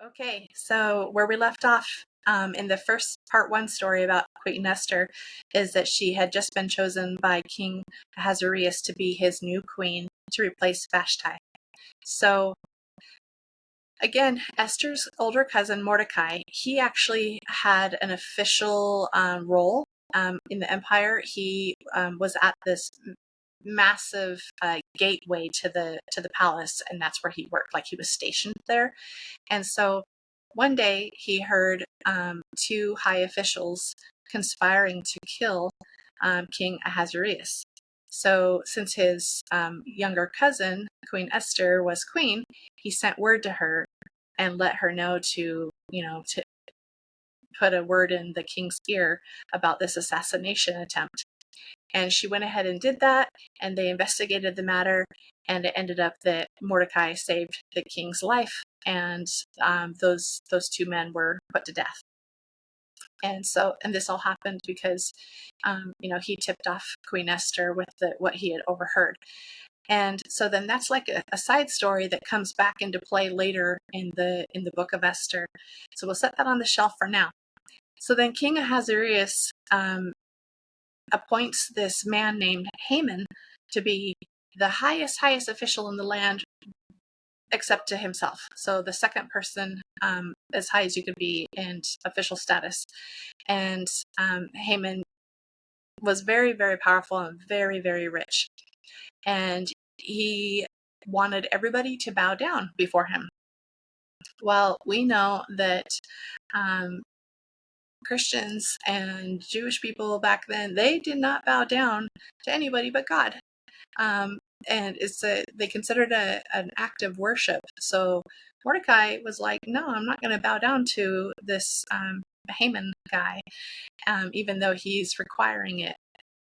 Okay, so where we left off in the first part 1 story about Queen Esther is that she had just been chosen by King Ahasuerus to be his new queen to replace Vashti. So again, Esther's older cousin Mordecai, he actually had an official role in the empire. He was at this massive gateway to the palace, and that's where he worked. Like he was stationed there. And so one day he heard two high officials conspiring to kill King Ahasuerus. So since his younger cousin, Queen Esther, was queen, he sent word to her and let her know to put a word in the king's ear about this assassination attempt. And she went ahead and did that, and they investigated the matter, and it ended up that Mordecai saved the king's life, and those two men were put to death. And this all happened because, he tipped off Queen Esther with what he had overheard. And so then that's like a side story that comes back into play later in the book of Esther. So we'll set that on the shelf for now. So then King Ahasuerus appoints this man named Haman to be the highest official in the land, except to himself. So the second person as high as you could be in official status. And Haman was very, very powerful and very, very rich. And he wanted everybody to bow down before him. Well, we know that Christians and Jewish people back then, they did not bow down to anybody but God. And they considered an act of worship. So Mordecai was like, no, I'm not going to bow down to this Haman guy, even though he's requiring it.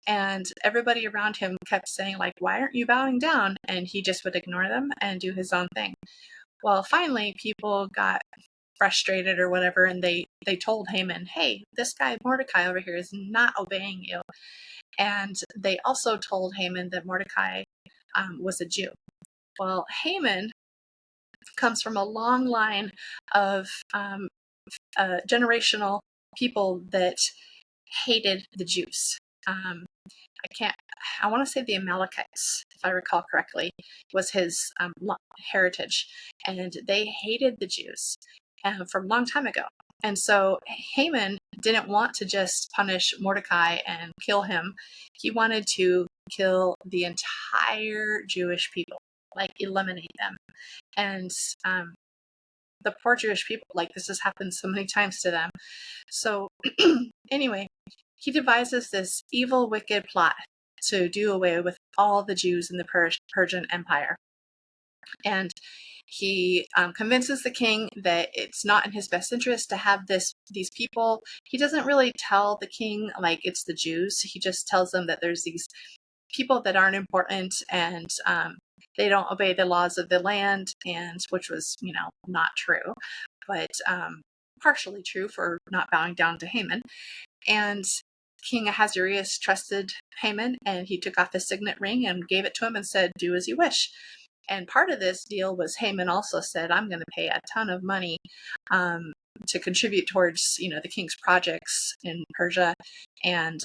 And everybody around him kept saying, like, why aren't you bowing down? And he just would ignore them and do his own thing. Well, finally, people got frustrated or whatever, and they told Haman, hey, this guy Mordecai over here is not obeying you. And they also told Haman that Mordecai was a Jew. Well, Haman comes from a long line of generational people that hated the Jews. I want to say the Amalekites, if I recall correctly, was his heritage. And they hated the Jews from a long time ago. And so Haman didn't want to just punish Mordecai and kill him. He wanted to kill the entire Jewish people, like eliminate them. And the poor Jewish people, like this has happened so many times to them. So anyway, he devises this evil, wicked plot to do away with all the Jews in the Persian Empire. And he convinces the king that it's not in his best interest to have these people. He doesn't really tell the king like it's the Jews. He just tells them that there's these people that aren't important, and they don't obey the laws of the land, and which was, not true, but partially true for not bowing down to Haman. And King Ahasuerus trusted Haman, and he took off his signet ring and gave it to him and said, do as you wish. And part of this deal was Haman also said, I'm going to pay a ton of money to contribute towards, the king's projects in Persia. And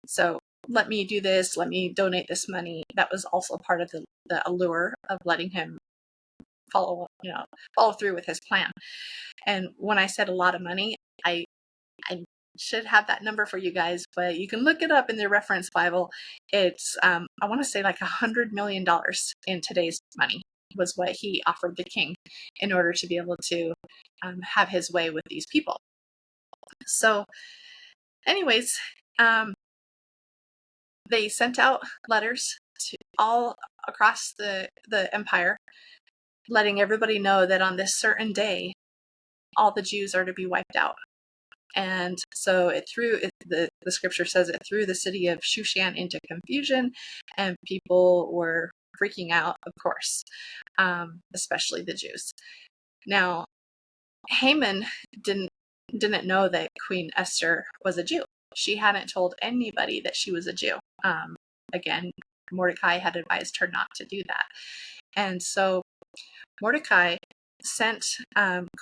so let me do this, let me donate this money. That was also part of the allure of letting him follow through with his plan. And when I said a lot of money, I should have that number for you guys, but you can look it up in the reference Bible. It's I want to say like $100 million in today's money was what he offered the king in order to be able to have his way with these people. So anyways, they sent out letters to all across the empire, letting everybody know that on this certain day, all the Jews are to be wiped out. And so the scripture says it threw the city of Shushan into confusion, and people were freaking out, of course, especially the Jews. Now, Haman didn't know that Queen Esther was a Jew. She hadn't told anybody that she was a Jew. Again, Mordecai had advised her not to do that. And so Mordecai sent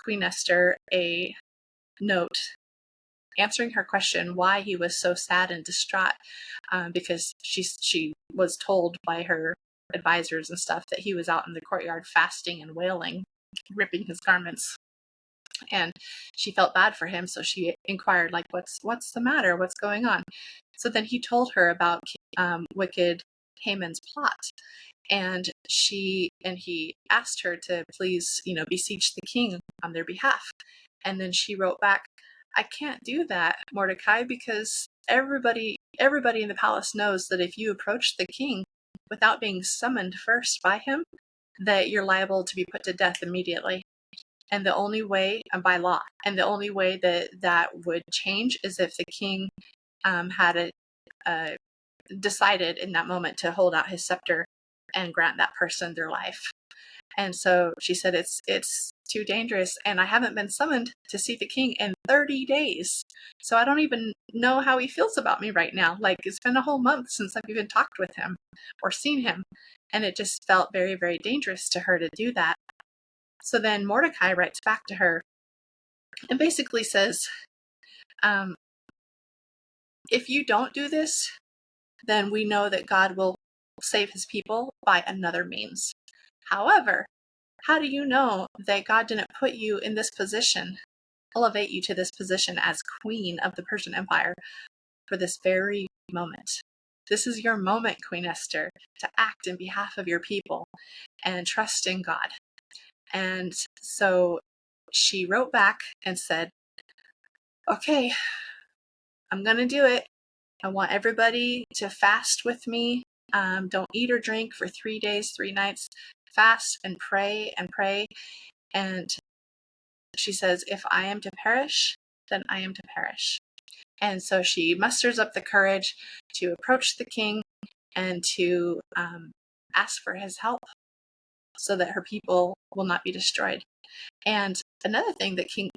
Queen Esther a note answering her question why he was so sad and distraught, because she was told by her advisors and stuff that he was out in the courtyard fasting and wailing, ripping his garments, and she felt bad for him, so she inquired, like, what's the matter, what's going on? So then he told her about wicked Haman's plot, and he asked her to please, beseech the king on their behalf. And then she wrote back, I can't do that, Mordecai, because everybody in the palace knows that if you approach the king without being summoned first by him, that you're liable to be put to death immediately. And the only way, by law, and the only way that would change is if the king had decided in that moment to hold out his scepter and grant that person their life. And so she said, it's too dangerous, and I haven't been summoned to see the king in 30 days. So I don't even know how he feels about me right now. Like, it's been a whole month since I've even talked with him or seen him. And it just felt very, very dangerous to her to do that. So then Mordecai writes back to her and basically says, if you don't do this, then we know that God will save his people by another means. However, how do you know that God didn't put you in this position, elevate you to this position as queen of the Persian Empire for this very moment? This is your moment, Queen Esther, to act in behalf of your people and trust in God. And so she wrote back and said, okay, I'm going to do it. I want everybody to fast with me. Don't eat or drink for 3 days, 3 nights. Fast and pray and pray. And she says, if I am to perish, then I am to perish. And so she musters up the courage to approach the king and to ask for his help so that her people will not be destroyed. And another thing that King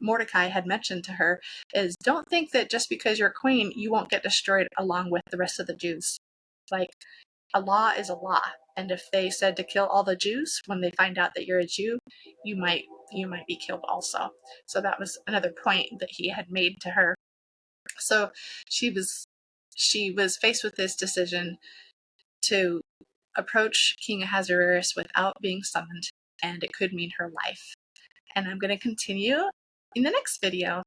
Mordecai had mentioned to her is, don't think that just because you're queen, you won't get destroyed along with the rest of the Jews. Like, a law is a law. And if they said to kill all the Jews, when they find out that you're a Jew, you might be killed also. So that was another point that he had made to her. So she was faced with this decision to approach King Ahasuerus without being summoned, and it could mean her life. And I'm going to continue in the next video.